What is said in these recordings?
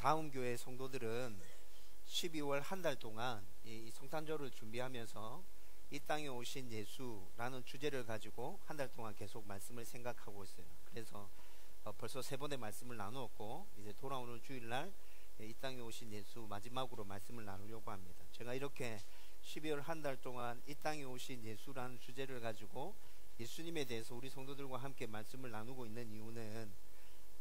다음 교회 성도들은 12월 한 달 동안 이 성탄절을 준비하면서 이 땅에 오신 예수라는 주제를 가지고 한 달 동안 계속 말씀을 생각하고 있어요. 그래서 벌써 3번의 말씀을 나누었고, 이제 돌아오는 주일날 이 땅에 오신 예수 마지막으로 말씀을 나누려고 합니다. 제가 이렇게 12월 한 달 동안 이 땅에 오신 예수라는 주제를 가지고 예수님에 대해서 우리 성도들과 함께 말씀을 나누고 있는 이유는,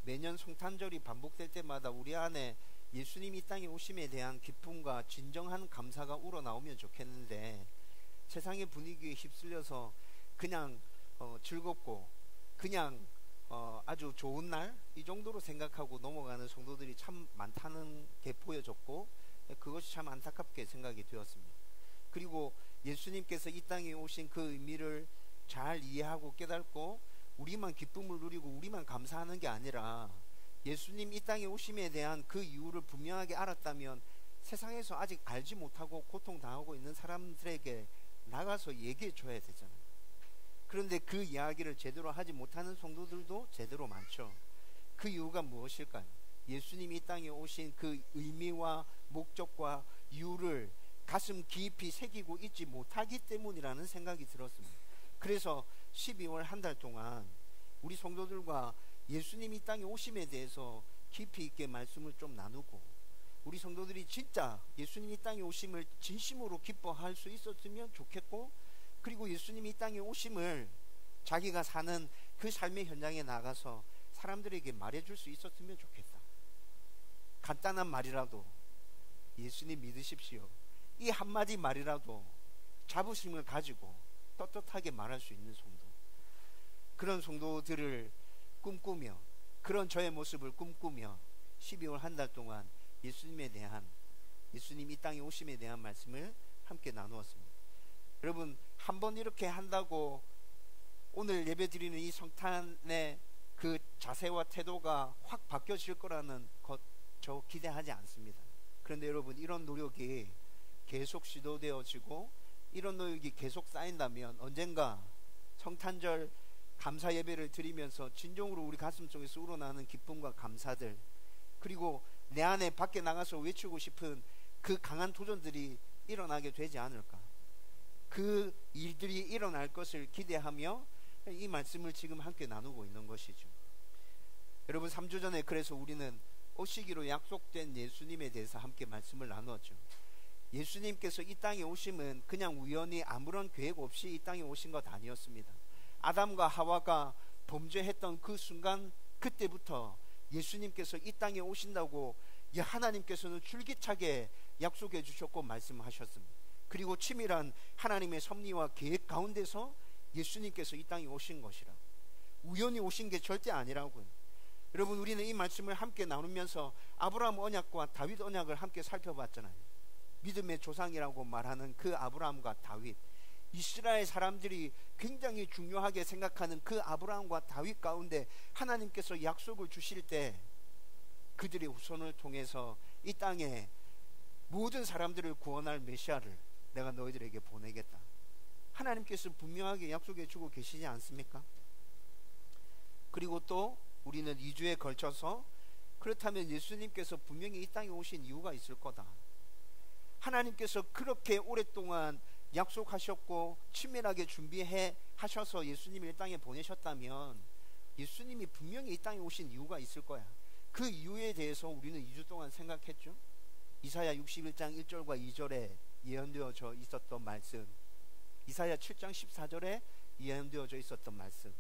매년 성탄절이 반복될 때마다 우리 안에 예수님이 이 땅에 오심에 대한 기쁨과 진정한 감사가 우러나오면 좋겠는데, 세상의 분위기에 휩쓸려서 그냥 즐겁고 그냥 아주 좋은 날 이 정도로 생각하고 넘어가는 성도들이 참 많다는 게 보여졌고, 그것이 참 안타깝게 생각이 되었습니다. 그리고 예수님께서 이 땅에 오신 그 의미를 잘 이해하고 깨닫고 우리만 기쁨을 누리고 우리만 감사하는 게 아니라, 예수님 이 땅에 오심에 대한 그 이유를 분명하게 알았다면 세상에서 아직 알지 못하고 고통당하고 있는 사람들에게 나가서 얘기해 줘야 되잖아요. 그런데 그 이야기를 제대로 하지 못하는 성도들도 제대로 많죠. 그 이유가 무엇일까요? 예수님이 이 땅에 오신 그 의미와 목적과 이유를 가슴 깊이 새기고 있지 못하기 때문이라는 생각이 들었습니다. 그래서 12월 한 달 동안 우리 성도들과 예수님이 이 땅에 오심에 대해서 깊이 있게 말씀을 좀 나누고, 우리 성도들이 진짜 예수님이 이 땅에 오심을 진심으로 기뻐할 수 있었으면 좋겠고, 그리고 예수님이 이 땅에 오심을 자기가 사는 그 삶의 현장에 나가서 사람들에게 말해줄 수 있었으면 좋겠다. 간단한 말이라도 예수님 믿으십시오, 이 한마디 말이라도 자부심을 가지고 떳떳하게 말할 수 있는 성도, 그런 성도들을 꿈꾸며, 그런 저의 모습을 꿈꾸며 12월 한 달 동안 예수님에 대한, 예수님 이 땅에 오심에 대한 말씀을 함께 나누었습니다. 여러분, 한번 이렇게 한다고 오늘 예배 드리는 이 성탄의 그 자세와 태도가 확 바뀌어질 거라는 것 저 기대하지 않습니다. 그런데 여러분, 이런 노력이 계속 시도되어지고 이런 노력이 계속 쌓인다면 언젠가 성탄절 감사 예배를 드리면서 진정으로 우리 가슴 속에서 우러나는 기쁨과 감사들, 그리고 내 안에 밖에 나가서 외치고 싶은 그 강한 도전들이 일어나게 되지 않을까, 그 일들이 일어날 것을 기대하며 이 말씀을 지금 함께 나누고 있는 것이죠. 여러분, 3주 전에 그래서 우리는 오시기로 약속된 예수님에 대해서 함께 말씀을 나누었죠. 예수님께서 이 땅에 오심은 그냥 우연히 아무런 계획 없이 이 땅에 오신 것 아니었습니다. 아담과 하와가 범죄했던 그 순간, 그때부터 예수님께서 이 땅에 오신다고 하나님께서는 줄기차게 약속해 주셨고 말씀하셨습니다. 그리고 치밀한 하나님의 섭리와 계획 가운데서 예수님께서 이 땅에 오신 것이라고, 우연히 오신 게 절대 아니라고요. 여러분, 우리는 이 말씀을 함께 나누면서 아브라함 언약과 다윗 언약을 함께 살펴봤잖아요. 믿음의 조상이라고 말하는 그 아브라함과 다윗, 이스라엘 사람들이 굉장히 중요하게 생각하는 그 아브라함과 다윗 가운데 하나님께서 약속을 주실 때 그들의 후손을 통해서 이 땅에 모든 사람들을 구원할 메시아를 내가 너희들에게 보내겠다, 하나님께서 분명하게 약속해 주고 계시지 않습니까? 그리고 또 우리는 2주에 걸쳐서, 그렇다면 예수님께서 분명히 이 땅에 오신 이유가 있을 거다, 하나님께서 그렇게 오랫동안 약속하셨고 치밀하게 준비해 하셔서 예수님을 이 땅에 보내셨다면 예수님이 분명히 이 땅에 오신 이유가 있을 거야. 그 이유에 대해서 우리는 2주 동안 생각했죠. 이사야 61장 1절과 2절에 예언되어져 있었던 말씀, 이사야 7장 14절에 예언되어져 있었던 말씀,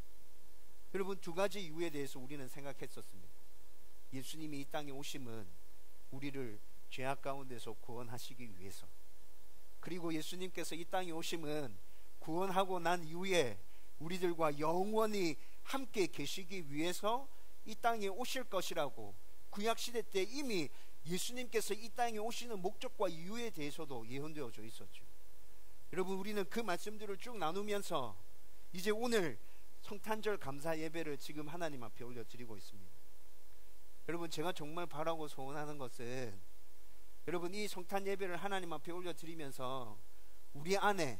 여러분, 두 가지 이유에 대해서 우리는 생각했었습니다. 예수님이 이 땅에 오심은 우리를 죄악 가운데서 구원하시기 위해서, 그리고 예수님께서 이 땅에 오심은 구원하고 난 이후에 우리들과 영원히 함께 계시기 위해서 이 땅에 오실 것이라고 구약시대 때 이미 예수님께서 이 땅에 오시는 목적과 이유에 대해서도 예언되어져 있었죠. 여러분, 우리는 그 말씀들을 쭉 나누면서 이제 오늘 성탄절 감사 예배를 지금 하나님 앞에 올려드리고 있습니다. 여러분, 제가 정말 바라고 소원하는 것은, 여러분, 이 성탄 예배를 하나님 앞에 올려드리면서 우리 안에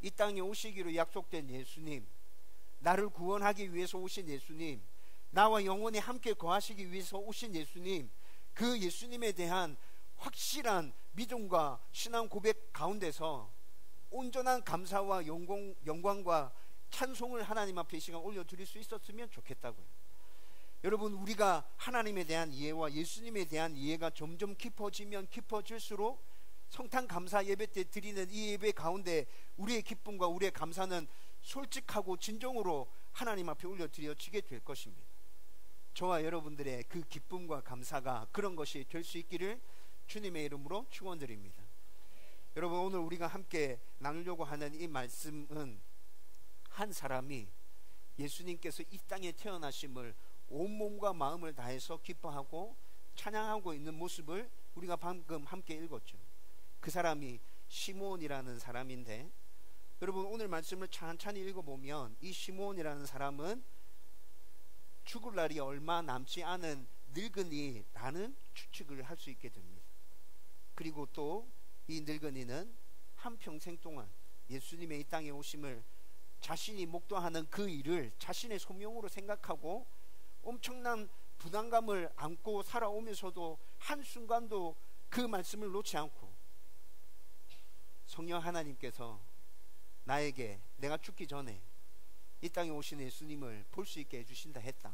이 땅에 오시기로 약속된 예수님, 나를 구원하기 위해서 오신 예수님, 나와 영원히 함께 거하시기 위해서 오신 예수님, 그 예수님에 대한 확실한 믿음과 신앙 고백 가운데서 온전한 감사와 영광과 찬송을 하나님 앞에 이 시간 올려드릴 수 있었으면 좋겠다고요. 여러분, 우리가 하나님에 대한 이해와 예수님에 대한 이해가 점점 깊어지면 깊어질수록 성탄 감사 예배 때 드리는 이 예배 가운데 우리의 기쁨과 우리의 감사는 솔직하고 진정으로 하나님 앞에 올려드려지게 될 것입니다. 저와 여러분들의 그 기쁨과 감사가 그런 것이 될 수 있기를 주님의 이름으로 축원드립니다. 여러분, 오늘 우리가 함께 나누려고 하는 이 말씀은 한 사람이 예수님께서 이 땅에 태어나심을 온몸과 마음을 다해서 기뻐하고 찬양하고 있는 모습을 우리가 방금 함께 읽었죠. 그 사람이 시므온이라는 사람인데, 여러분 오늘 말씀을 찬찬히 읽어보면 이 시므온이라는 사람은 죽을 날이 얼마 남지 않은 늙은이라는 추측을 할 수 있게 됩니다. 그리고 또 이 늙은이는 한평생 동안 예수님의 이 땅에 오심을 자신이 목도하는 그 일을 자신의 소명으로 생각하고 엄청난 부담감을 안고 살아오면서도 한순간도 그 말씀을 놓지 않고 성령 하나님께서 나에게 내가 죽기 전에 이 땅에 오신 예수님을 볼 수 있게 해주신다 했다.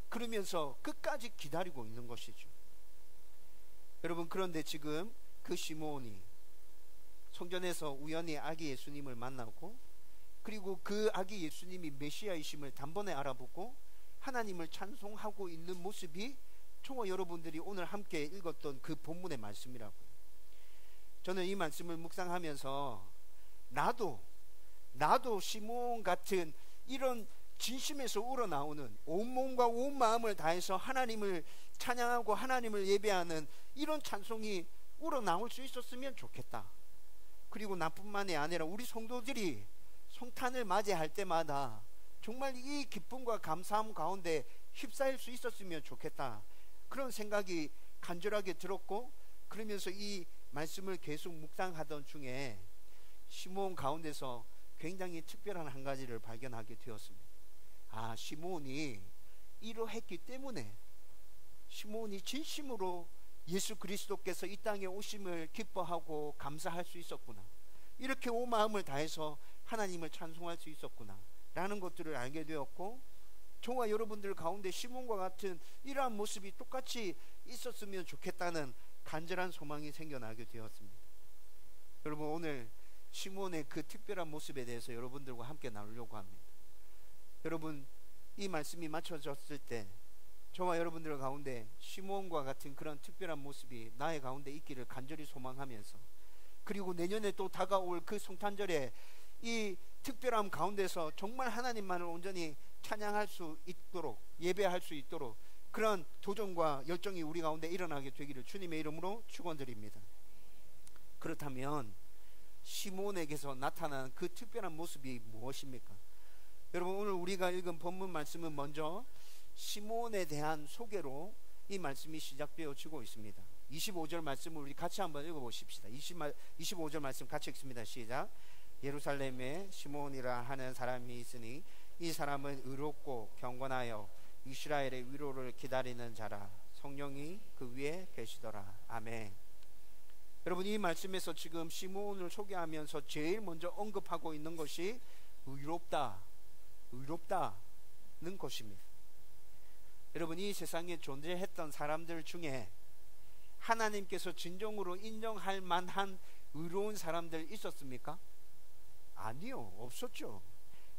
그러면서 끝까지 기다리고 있는 것이죠. 여러분, 그런데 지금 그 시므온이 성전에서 우연히 아기 예수님을 만나고, 그리고 그 아기 예수님이 메시아이심을 단번에 알아보고 하나님을 찬송하고 있는 모습이 저와 여러분들이 오늘 함께 읽었던 그 본문의 말씀이라고요. 저는 이 말씀을 묵상하면서 나도 시므온 같은 이런 진심에서 우러나오는 온몸과 온 마음을 다해서 하나님을 찬양하고 하나님을 예배하는 이런 찬송이 우러나올 수 있었으면 좋겠다. 그리고 나뿐만이 아니라 우리 성도들이 성탄을 맞이할 때마다 정말 이 기쁨과 감사함 가운데 휩싸일 수 있었으면 좋겠다. 그런 생각이 간절하게 들었고, 그러면서 이 말씀을 계속 묵상하던 중에 시므온 가운데서 굉장히 특별한 한 가지를 발견하게 되었습니다. 시므온이 이러했기 때문에 시므온이 진심으로 예수 그리스도께서 이 땅에 오심을 기뻐하고 감사할 수 있었구나, 이렇게 온 마음을 다해서 하나님을 찬송할 수 있었구나 라는 것들을 알게 되었고, 저와 여러분들 가운데 시므온과 같은 이러한 모습이 똑같이 있었으면 좋겠다는 간절한 소망이 생겨나게 되었습니다. 여러분, 오늘 시므온의 그 특별한 모습에 대해서 여러분들과 함께 나누려고 합니다. 여러분, 이 말씀이 맞춰졌을 때 저와 여러분들 가운데 시므온과 같은 그런 특별한 모습이 나의 가운데 있기를 간절히 소망하면서, 그리고 내년에 또 다가올 그 성탄절에 이 특별함 가운데서 정말 하나님만을 온전히 찬양할 수 있도록, 예배할 수 있도록 그런 도전과 열정이 우리 가운데 일어나게 되기를 주님의 이름으로 축원드립니다. 그렇다면 시므온에게서 나타난 그 특별한 모습이 무엇입니까? 여러분, 오늘 우리가 읽은 본문 말씀은 먼저 시므온에 대한 소개로 이 말씀이 시작되어지고 있습니다. 25절 말씀을 우리 같이 한번 읽어보십시다. 25절 말씀 같이 읽습니다. 시작. 예루살렘에 시므온이라 하는 사람이 있으니 이 사람은 의롭고 경건하여 이스라엘의 위로를 기다리는 자라. 성령이 그 위에 계시더라. 아멘. 여러분, 이 말씀에서 지금 시므온을 소개하면서 제일 먼저 언급하고 있는 것이 의롭다는 것입니다. 여러분, 이 세상에 존재했던 사람들 중에 하나님께서 진정으로 인정할 만한 의로운 사람들 있었습니까? 아니요, 없었죠.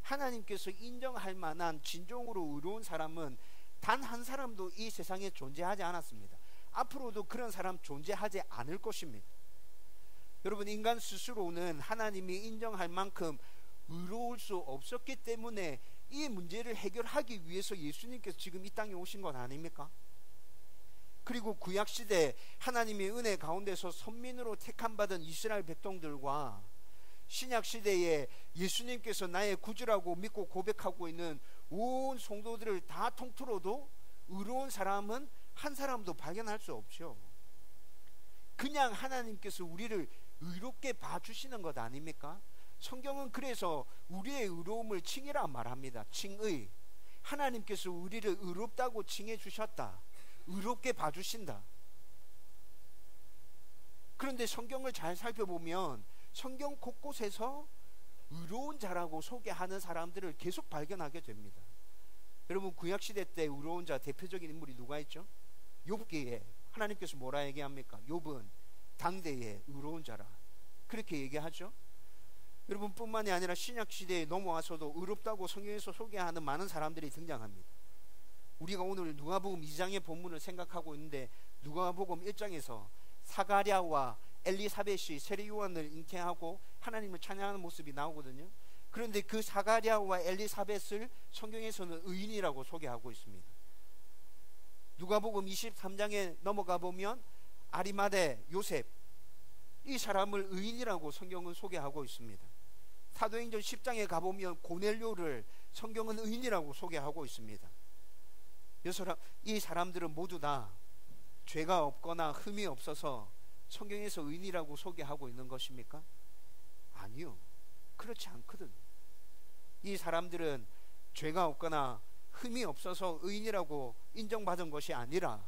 하나님께서 인정할 만한 진정으로 의로운 사람은 단 한 사람도 이 세상에 존재하지 않았습니다. 앞으로도 그런 사람 존재하지 않을 것입니다. 여러분, 인간 스스로는 하나님이 인정할 만큼 의로울 수 없었기 때문에 이 문제를 해결하기 위해서 예수님께서 지금 이 땅에 오신 것 아닙니까? 그리고 구약시대 하나님의 은혜 가운데서 선민으로 택함받은 이스라엘 백성들과 신약시대에 예수님께서 나의 구주라고 믿고 고백하고 있는 온 성도들을 다 통틀어도 의로운 사람은 한 사람도 발견할 수 없죠. 그냥 하나님께서 우리를 의롭게 봐주시는 것 아닙니까? 성경은 그래서 우리의 의로움을 칭이라 말합니다. 칭의. 하나님께서 우리를 의롭다고 칭해 주셨다. 의롭게 봐주신다. 그런데 성경을 잘 살펴보면 성경 곳곳에서 의로운 자라고 소개하는 사람들을 계속 발견하게 됩니다. 여러분, 구약시대 때 의로운 자 대표적인 인물이 누가 있죠? 욥기에 하나님께서 뭐라 얘기합니까? 욥은 당대의 의로운 자라, 그렇게 얘기하죠. 여러분, 뿐만이 아니라 신약시대에 넘어와서도 의롭다고 성경에서 소개하는 많은 사람들이 등장합니다. 우리가 오늘 누가복음 2장의 본문을 생각하고 있는데, 누가복음 1장에서 사가랴와 엘리사벳이 세례요한을 잉태하고 하나님을 찬양하는 모습이 나오거든요. 그런데 그 사가랴와 엘리사벳을 성경에서는 의인이라고 소개하고 있습니다. 누가복음 23장에 넘어가 보면 아리마대 요셉, 이 사람을 의인이라고 성경은 소개하고 있습니다. 사도행전 10장에 가보면 고넬료를 성경은 의인이라고 소개하고 있습니다. 이 사람들은 모두 다 죄가 없거나 흠이 없어서 성경에서 의인이라고 소개하고 있는 것입니까? 아니요, 그렇지 않거든. 이 사람들은 죄가 없거나 흠이 없어서 의인이라고 인정받은 것이 아니라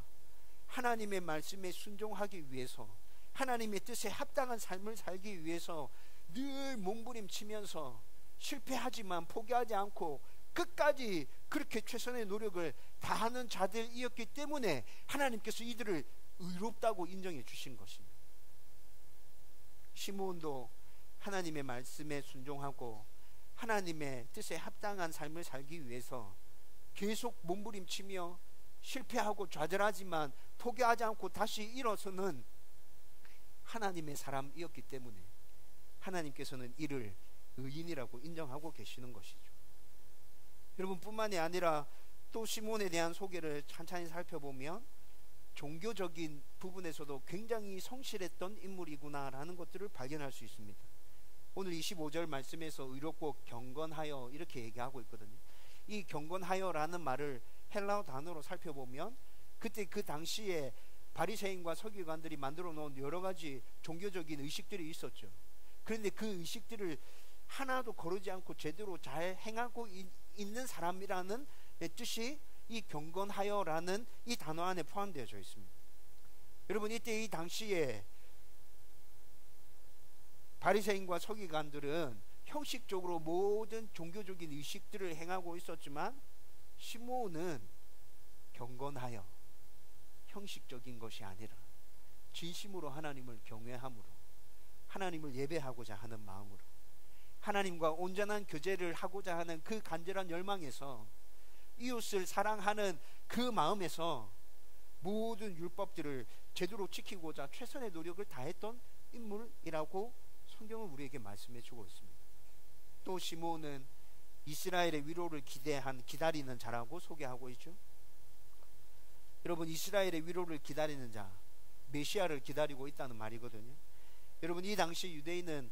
하나님의 말씀에 순종하기 위해서, 하나님의 뜻에 합당한 삶을 살기 위해서 늘 몸부림치면서 실패하지만 포기하지 않고 끝까지 그렇게 최선의 노력을 다하는 자들이었기 때문에 하나님께서 이들을 의롭다고 인정해 주신 것입니다. 시므온도 하나님의 말씀에 순종하고 하나님의 뜻에 합당한 삶을 살기 위해서 계속 몸부림치며 실패하고 좌절하지만 포기하지 않고 다시 일어서는 하나님의 사람이었기 때문에 하나님께서는 이를 의인이라고 인정하고 계시는 것이죠. 여러분, 뿐만이 아니라 또 시몬에 대한 소개를 찬찬히 살펴보면 종교적인 부분에서도 굉장히 성실했던 인물이구나라는 것들을 발견할 수 있습니다. 오늘 25절 말씀에서 의롭고 경건하여 이렇게 얘기하고 있거든요. 이 경건하여라는 말을 헬라어 단어로 살펴보면 그때 그 당시에 바리새인과 서기관들이 만들어 놓은 여러 가지 종교적인 의식들이 있었죠. 그런데 그 의식들을 하나도 거르지 않고 제대로 잘 행하고 있는 사람이라는 뜻이 이 경건하여라는 이 단어 안에 포함되어져 있습니다. 여러분, 이때 이 당시에 바리새인과 서기관들은 형식적으로 모든 종교적인 의식들을 행하고 있었지만 시므온은 경건하여 형식적인 것이 아니라 진심으로 하나님을 경외함으로 하나님을 예배하고자 하는 마음으로 하나님과 온전한 교제를 하고자 하는 그 간절한 열망에서 이웃을 사랑하는 그 마음에서 모든 율법들을 제대로 지키고자 최선의 노력을 다했던 인물이라고 성경은 우리에게 말씀해 주고 있습니다. 또 시므온은 이스라엘의 위로를 기다리는 자라고 소개하고 있죠. 여러분, 이스라엘의 위로를 기다리는 자, 메시아를 기다리고 있다는 말이거든요. 여러분, 이 당시 유대인은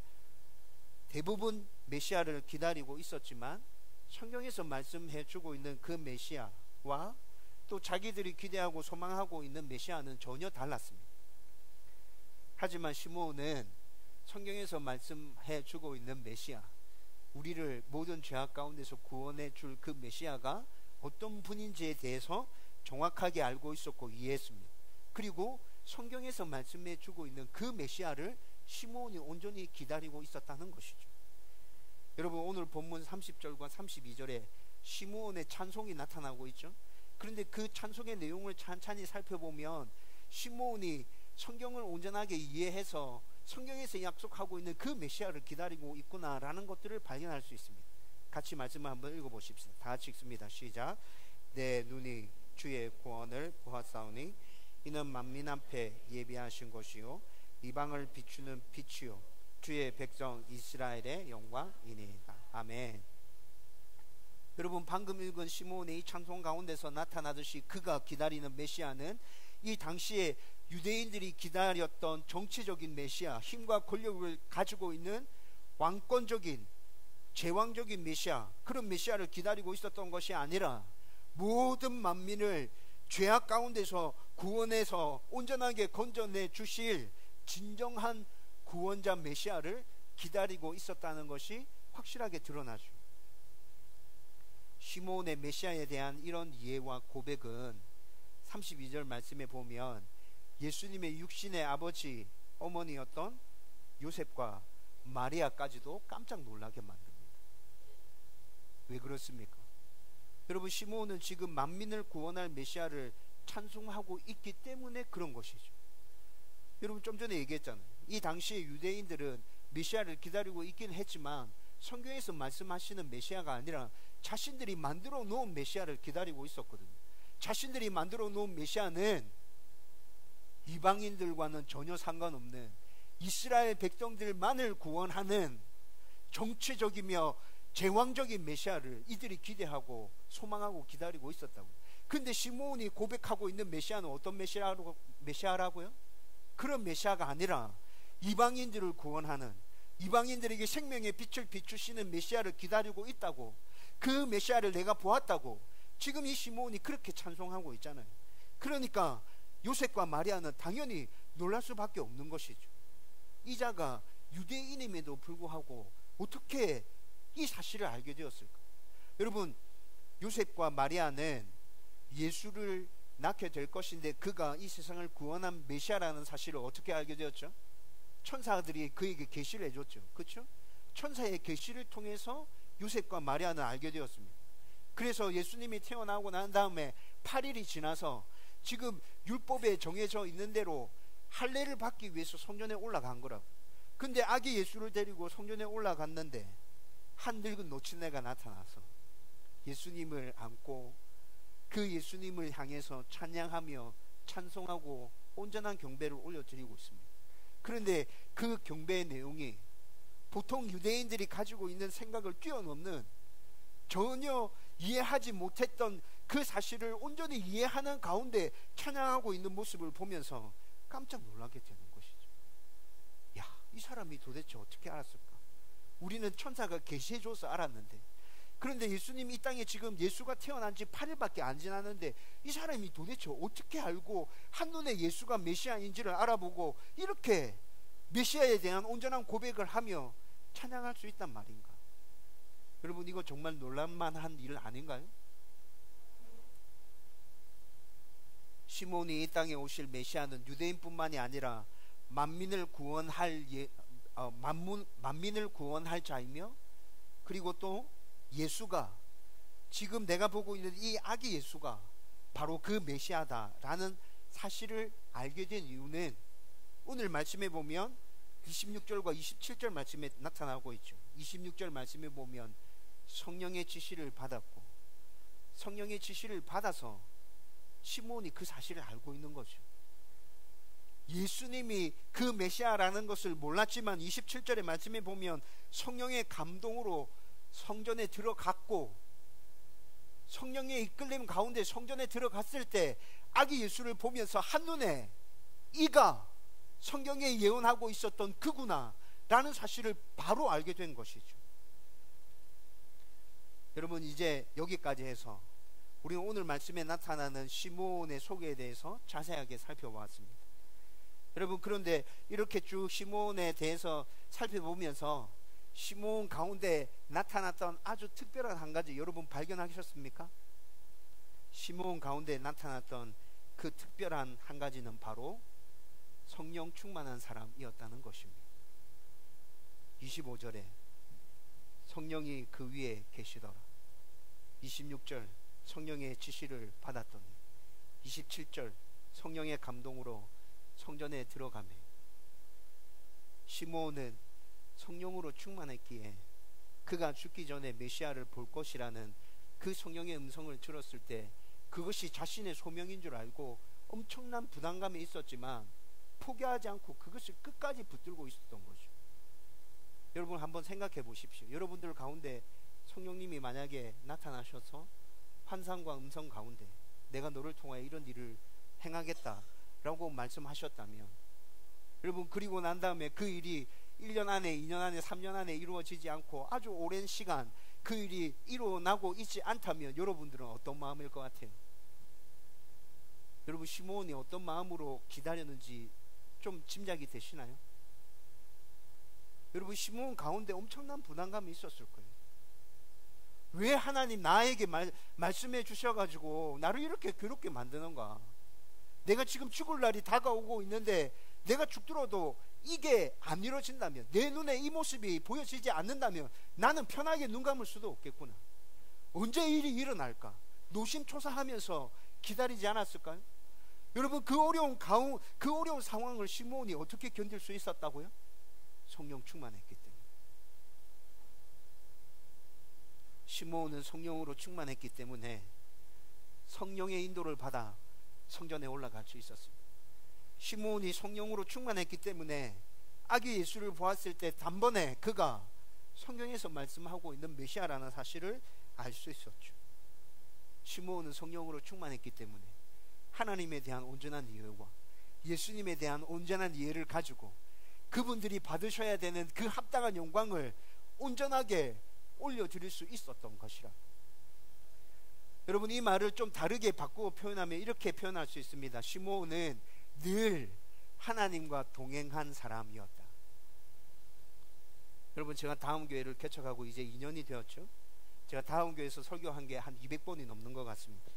대부분 메시아를 기다리고 있었지만 성경에서 말씀해 주고 있는 그 메시아와 또 자기들이 기대하고 소망하고 있는 메시아는 전혀 달랐습니다. 하지만 시므온은 성경에서 말씀해 주고 있는 메시아, 우리를 모든 죄악 가운데서 구원해 줄 그 메시아가 어떤 분인지에 대해서 정확하게 알고 있었고 이해했습니다. 그리고 성경에서 말씀해 주고 있는 그 메시아를 시므온이 온전히 기다리고 있었다는 것이죠. 여러분, 오늘 본문 30절과 32절에 시므온의 찬송이 나타나고 있죠. 그런데 그 찬송의 내용을 찬찬히 살펴보면 시므온이 성경을 온전하게 이해해서 성경에서 약속하고 있는 그 메시아를 기다리고 있구나라는 것들을 발견할 수 있습니다. 같이 말씀을 한번 읽어보십시다. 다 같이 읽습니다. 시작. 내 눈이 주의 구원을 보았사오니 이는 만민 앞에 예비하신 것이요 이방을 비추는 빛이요 주의 백성 이스라엘의 영광이니이다. 아멘. 여러분, 방금 읽은 시므온의 이 찬송 가운데서 나타나듯이 그가 기다리는 메시아는 이 당시에 유대인들이 기다렸던 정치적인 메시아, 힘과 권력을 가지고 있는 왕권적인 제왕적인 메시아, 그런 메시아를 기다리고 있었던 것이 아니라 모든 만민을 죄악 가운데서 구원해서 온전하게 건져내 주실 진정한 구원자 메시아를 기다리고 있었다는 것이 확실하게 드러나죠. 시므온의 메시아에 대한 이런 이해와 고백은 32절 말씀에 보면 예수님의 육신의 아버지 어머니였던 요셉과 마리아까지도 깜짝 놀라게 만듭니다. 왜 그렇습니까? 여러분, 시므온은 지금 만민을 구원할 메시아를 찬송하고 있기 때문에 그런 것이죠. 여러분, 좀 전에 얘기했잖아요. 이 당시에 유대인들은 메시아를 기다리고 있긴 했지만 성경에서 말씀하시는 메시아가 아니라 자신들이 만들어 놓은 메시아를 기다리고 있었거든요. 자신들이 만들어 놓은 메시아는 이방인들과는 전혀 상관없는 이스라엘 백성들만을 구원하는 정치적이며 제왕적인 메시아를 이들이 기대하고 소망하고 기다리고 있었다고. 근데 시므온이 고백하고 있는 메시아는 어떤 메시아라고요? 그런 메시아가 아니라 이방인들을 구원하는, 이방인들에게 생명의 빛을 비추시는 메시아를 기다리고 있다고, 그 메시아를 내가 보았다고 지금 이 시므온이 그렇게 찬송하고 있잖아요. 그러니까 요셉과 마리아는 당연히 놀랄 수밖에 없는 것이죠. 이 자가 유대인임에도 불구하고 어떻게 이 사실을 알게 되었을까? 여러분, 요셉과 마리아는 예수를 낳게 될 것인데 그가 이 세상을 구원한 메시아라는 사실을 어떻게 알게 되었죠? 천사들이 그에게 계시를 해줬죠. 그렇죠? 천사의 계시를 통해서 요셉과 마리아는 알게 되었습니다. 그래서 예수님이 태어나고 난 다음에 8일이 지나서 지금 율법에 정해져 있는 대로 할례를 받기 위해서 성전에 올라간 거라고. 근데 아기 예수를 데리고 성전에 올라갔는데 한 늙은 노친네가 나타나서 예수님을 안고 그 예수님을 향해서 찬양하며 찬송하고 온전한 경배를 올려드리고 있습니다. 그런데 그 경배의 내용이 보통 유대인들이 가지고 있는 생각을 뛰어넘는, 전혀 이해하지 못했던 그 사실을 온전히 이해하는 가운데 찬양하고 있는 모습을 보면서 깜짝 놀라게 되는 것이죠. 야, 이 사람이 도대체 어떻게 알았을까? 우리는 천사가 계시해줘서 알았는데, 그런데 예수님이 이 땅에 지금 예수가 태어난 지 8일밖에 안 지났는데 이 사람이 도대체 어떻게 알고 한눈에 예수가 메시아인지를 알아보고 이렇게 메시아에 대한 온전한 고백을 하며 찬양할 수 있단 말인가? 여러분, 이거 정말 놀랄만한 일 아닌가요? 시몬이 이 땅에 오실 메시아는 유대인뿐만이 아니라 만민을 구원할 만민을 구원할 자이며, 그리고 또 예수가, 지금 내가 보고 있는 이 아기 예수가 바로 그 메시아다라는 사실을 알게 된 이유는 오늘 말씀에 보면 26절과 27절 말씀에 나타나고 있죠. 26절 말씀에 보면 성령의 지시를 받았고, 성령의 지시를 받아서 시몬이 그 사실을 알고 있는 거죠. 예수님이 그 메시아라는 것을 몰랐지만 27절의 말씀에 보면 성령의 감동으로 성전에 들어갔고, 성령의 이끌림 가운데 성전에 들어갔을 때 아기 예수를 보면서 한눈에 이가 성경에 예언하고 있었던 그구나 라는 사실을 바로 알게 된 것이죠. 여러분, 이제 여기까지 해서 우리는 오늘 말씀에 나타나는 시므온의 소개에 대해서 자세하게 살펴보았습니다. 여러분, 그런데 이렇게 쭉 시므온에 대해서 살펴보면서 시므온 가운데 나타났던 아주 특별한 한 가지 여러분 발견하셨습니까? 시므온 가운데 나타났던 그 특별한 한 가지는 바로 성령 충만한 사람이었다는 것입니다. 25절에 성령이 그 위에 계시더라. 26절 성령의 지시를 받았더니, 27절 성령의 감동으로 성전에 들어가매. 시므온은 성령으로 충만했기에 그가 죽기 전에 메시아를 볼 것이라는 그 성령의 음성을 들었을 때 그것이 자신의 소명인 줄 알고 엄청난 부담감이 있었지만 포기하지 않고 그것을 끝까지 붙들고 있었던 거죠. 여러분, 한번 생각해 보십시오. 여러분들 가운데 성령님이 만약에 나타나셔서 환상과 음성 가운데 내가 너를 통하여 이런 일을 행하겠다라고 말씀하셨다면, 여러분, 그리고 난 다음에 그 일이 1년 안에, 2년 안에, 3년 안에 이루어지지 않고 아주 오랜 시간 그 일이 일어나고 있지 않다면 여러분들은 어떤 마음일 것 같아요? 여러분, 시므온이 어떤 마음으로 기다렸는지 좀 짐작이 되시나요? 여러분, 시므온 가운데 엄청난 부담감이 있었을 거예요. 왜 하나님 나에게 말씀해 주셔가지고 나를 이렇게 괴롭게 만드는가? 내가 지금 죽을 날이 다가오고 있는데 내가 죽더라도 이게 안 이루어진다면, 내 눈에 이 모습이 보여지지 않는다면 나는 편하게 눈 감을 수도 없겠구나. 언제 일이 일어날까? 노심초사하면서 기다리지 않았을까요? 여러분, 그 어려운 상황을 시므온이 어떻게 견딜 수 있었다고요? 성령 충만했기 때문에. 시므온은 성령으로 충만했기 때문에 성령의 인도를 받아 성전에 올라갈 수 있었습니다. 시므온이 성령으로 충만했기 때문에 아기 예수를 보았을 때 단번에 그가 성경에서 말씀하고 있는 메시아라는 사실을 알 수 있었죠. 시므온은 성령으로 충만했기 때문에 하나님에 대한 온전한 이해와 예수님에 대한 온전한 이해를 가지고 그분들이 받으셔야 되는 그 합당한 영광을 온전하게 올려드릴 수 있었던 것이라. 여러분, 이 말을 좀 다르게 바꾸어 표현하면 이렇게 표현할 수 있습니다. 시므온은 늘 하나님과 동행한 사람이었다. 여러분, 제가 다음 교회를 개척하고 이제 2년이 되었죠. 제가 다음 교회에서 설교한 게 한 200번이 넘는 것 같습니다.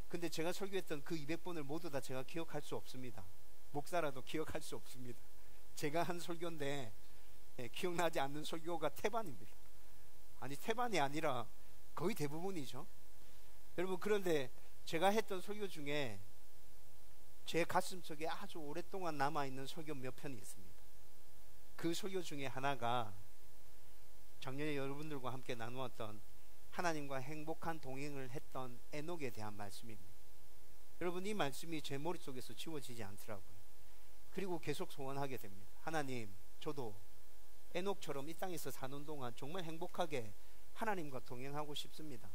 근데 제가 설교했던 그 200번을 모두 다 제가 기억할 수 없습니다. 목사라도 기억할 수 없습니다. 제가 한 설교인데 기억나지 않는 설교가 태반입니다. 아니, 태반이 아니라 거의 대부분이죠. 여러분, 그런데 제가 했던 설교 중에 제 가슴속에 아주 오랫동안 남아있는 설교 몇 편이 있습니다. 그 설교 중에 하나가 작년에 여러분들과 함께 나누었던 하나님과 행복한 동행을 했던 에녹에 대한 말씀입니다. 여러분, 이 말씀이 제 머릿속에서 지워지지 않더라고요. 그리고 계속 소원하게 됩니다. 하나님, 저도 에녹처럼 이 땅에서 사는 동안 정말 행복하게 하나님과 동행하고 싶습니다.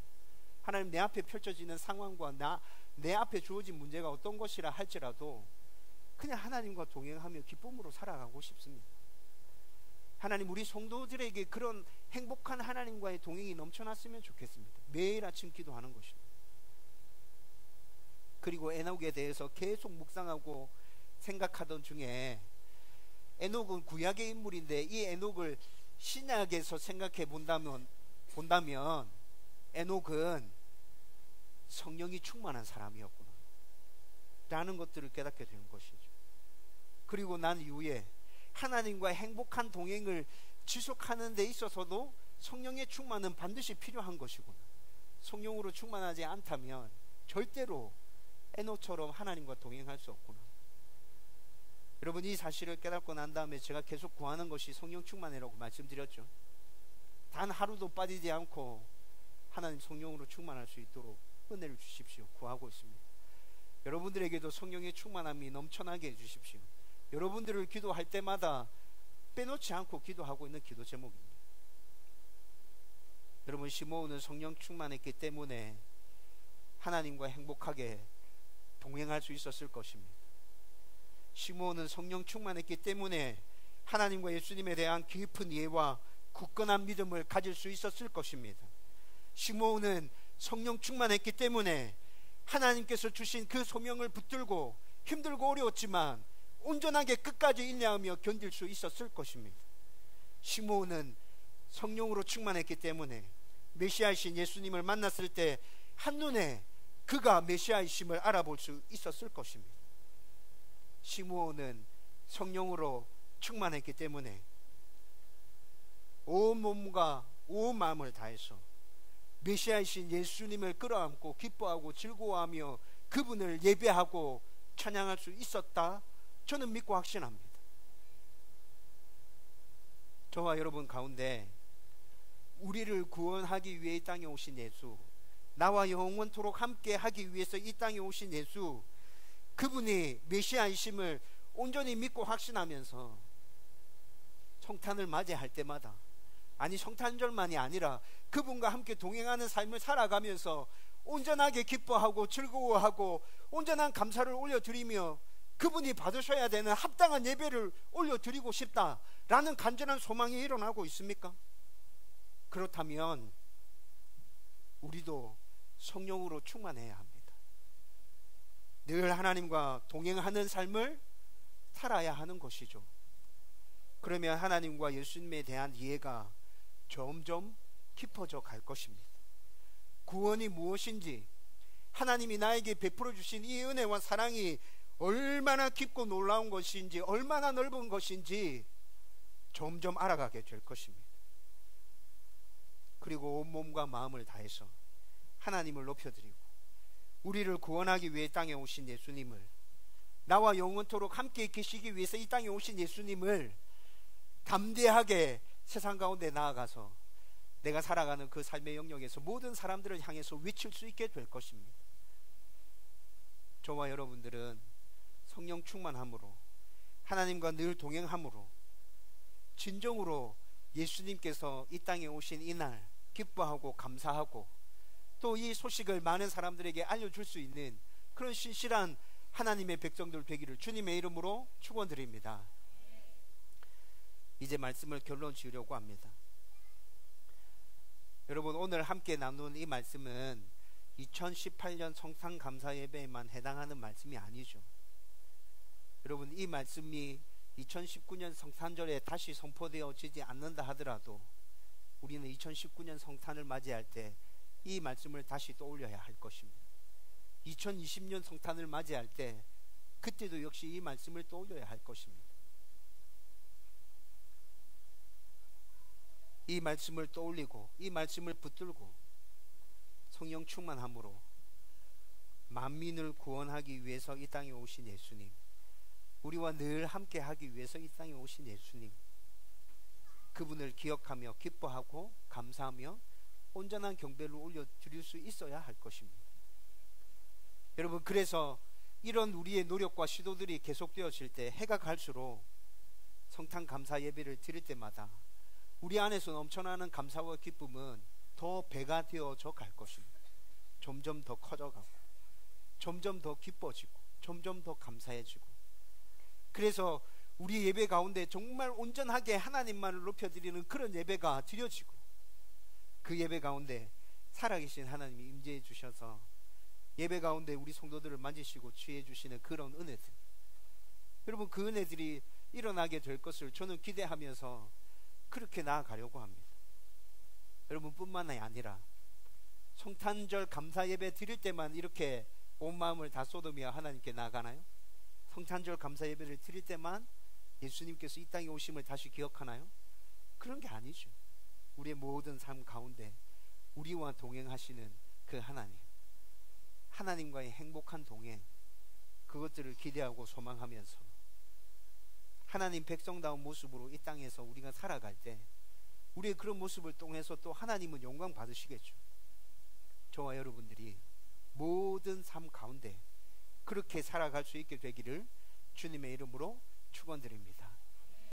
하나님, 내 앞에 펼쳐지는 상황과 내 앞에 주어진 문제가 어떤 것이라 할지라도 그냥 하나님과 동행하며 기쁨으로 살아가고 싶습니다. 하나님, 우리 성도들에게 그런 행복한 하나님과의 동행이 넘쳐났으면 좋겠습니다. 매일 아침 기도하는 것입니다. 그리고 에녹에 대해서 계속 묵상하고 생각하던 중에, 에녹은 구약의 인물인데 이 에녹을 신약에서 생각해 본다면 에녹은 성령이 충만한 사람이었구나 라는 것들을 깨닫게 되는 것이죠. 그리고 난 이후에 하나님과 행복한 동행을 지속하는 데 있어서도 성령의 충만은 반드시 필요한 것이구나. 성령으로 충만하지 않다면 절대로 에녹처럼 하나님과 동행할 수 없구나. 여러분, 이 사실을 깨닫고 난 다음에 제가 계속 구하는 것이 성령 충만이라고 말씀드렸죠. 단 하루도 빠지지 않고 하나님 성령으로 충만할 수 있도록 은혜를 주십시오. 구하고 있습니다. 여러분들에게도 성령의 충만함이 넘쳐나게 해주십시오. 여러분들을 기도할 때마다 빼놓지 않고 기도하고 있는 기도 제목입니다. 여러분, 시므온은 성령 충만했기 때문에 하나님과 행복하게 동행할 수 있었을 것입니다. 시므온은 성령 충만했기 때문에 하나님과 예수님에 대한 깊은 이해와 굳건한 믿음을 가질 수 있었을 것입니다. 시므온은 성령 충만했기 때문에 하나님께서 주신 그 소명을 붙들고 힘들고 어려웠지만 온전하게 끝까지 인내하며 견딜 수 있었을 것입니다. 시므온은 성령으로 충만했기 때문에 메시아이신 예수님을 만났을 때 한눈에 그가 메시아이심을 알아볼 수 있었을 것입니다. 시므온은 성령으로 충만했기 때문에 온 몸과 온 마음을 다해서 메시아이신 예수님을 끌어안고 기뻐하고 즐거워하며 그분을 예배하고 찬양할 수 있었다, 저는 믿고 확신합니다. 저와 여러분 가운데 우리를 구원하기 위해 이 땅에 오신 예수, 나와 영원토록 함께 하기 위해서 이 땅에 오신 예수, 그분이 메시아이심을 온전히 믿고 확신하면서 성탄을 맞이할 때마다, 아니 성탄절만이 아니라 그분과 함께 동행하는 삶을 살아가면서 온전하게 기뻐하고 즐거워하고 온전한 감사를 올려드리며 그분이 받으셔야 되는 합당한 예배를 올려드리고 싶다라는 간절한 소망이 일어나고 있습니까? 그렇다면 우리도 성령으로 충만해야 합니다. 늘 하나님과 동행하는 삶을 살아야 하는 것이죠. 그러면 하나님과 예수님에 대한 이해가 점점 깊어져 갈 것입니다. 구원이 무엇인지, 하나님이 나에게 베풀어 주신 이 은혜와 사랑이 얼마나 깊고 놀라운 것인지, 얼마나 넓은 것인지 점점 알아가게 될 것입니다. 그리고 온몸과 마음을 다해서 하나님을 높여드리고 우리를 구원하기 위해 땅에 오신 예수님을, 나와 영원토록 함께 계시기 위해서 이 땅에 오신 예수님을 담대하게 세상 가운데 나아가서 내가 살아가는 그 삶의 영역에서 모든 사람들을 향해서 외칠 수 있게 될 것입니다. 저와 여러분들은 성령 충만함으로 하나님과 늘 동행함으로 진정으로 예수님께서 이 땅에 오신 이날 기뻐하고 감사하고 또 이 소식을 많은 사람들에게 알려줄 수 있는 그런 신실한 하나님의 백성들 되기를 주님의 이름으로 축원드립니다. 이제 말씀을 결론 지으려고 합니다. 여러분, 오늘 함께 나눈 이 말씀은 2018년 성탄 감사 예배에만 해당하는 말씀이 아니죠. 여러분, 이 말씀이 2019년 성탄절에 다시 선포되어지지 않는다 하더라도 우리는 2019년 성탄을 맞이할 때 이 말씀을 다시 떠올려야 할 것입니다. 2020년 성탄을 맞이할 때 그때도 역시 이 말씀을 떠올려야 할 것입니다. 이 말씀을 떠올리고 이 말씀을 붙들고 성령 충만함으로 만민을 구원하기 위해서 이 땅에 오신 예수님, 우리와 늘 함께 하기 위해서 이 땅에 오신 예수님, 그분을 기억하며 기뻐하고 감사하며 온전한 경배를 올려드릴 수 있어야 할 것입니다. 여러분, 그래서 이런 우리의 노력과 시도들이 계속되어질 때 해가 갈수록 성탄 감사 예배를 드릴 때마다 우리 안에서 넘쳐나는 감사와 기쁨은 더 배가 되어져 갈 것입니다. 점점 더 커져가고 점점 더 기뻐지고 점점 더 감사해지고, 그래서 우리 예배 가운데 정말 온전하게 하나님만을 높여드리는 그런 예배가 드려지고 그 예배 가운데 살아계신 하나님이 임재해 주셔서 예배 가운데 우리 성도들을 만지시고 취해 주시는 그런 은혜들, 여러분, 그 은혜들이 일어나게 될 것을 저는 기대하면서 그렇게 나아가려고 합니다. 여러분, 뿐만이 아니라 성탄절 감사 예배 드릴 때만 이렇게 온 마음을 다 쏟으며 하나님께 나아가나요? 성탄절 감사 예배를 드릴 때만 예수님께서 이 땅에 오심을 다시 기억하나요? 그런 게 아니죠. 우리의 모든 삶 가운데 우리와 동행하시는 그 하나님, 하나님과의 행복한 동행, 그것들을 기대하고 소망하면서 하나님 백성다운 모습으로 이 땅에서 우리가 살아갈 때 우리의 그런 모습을 통해서 또 하나님은 영광 받으시겠죠. 저와 여러분들이 모든 삶 가운데 그렇게 살아갈 수 있게 되기를 주님의 이름으로 축원드립니다.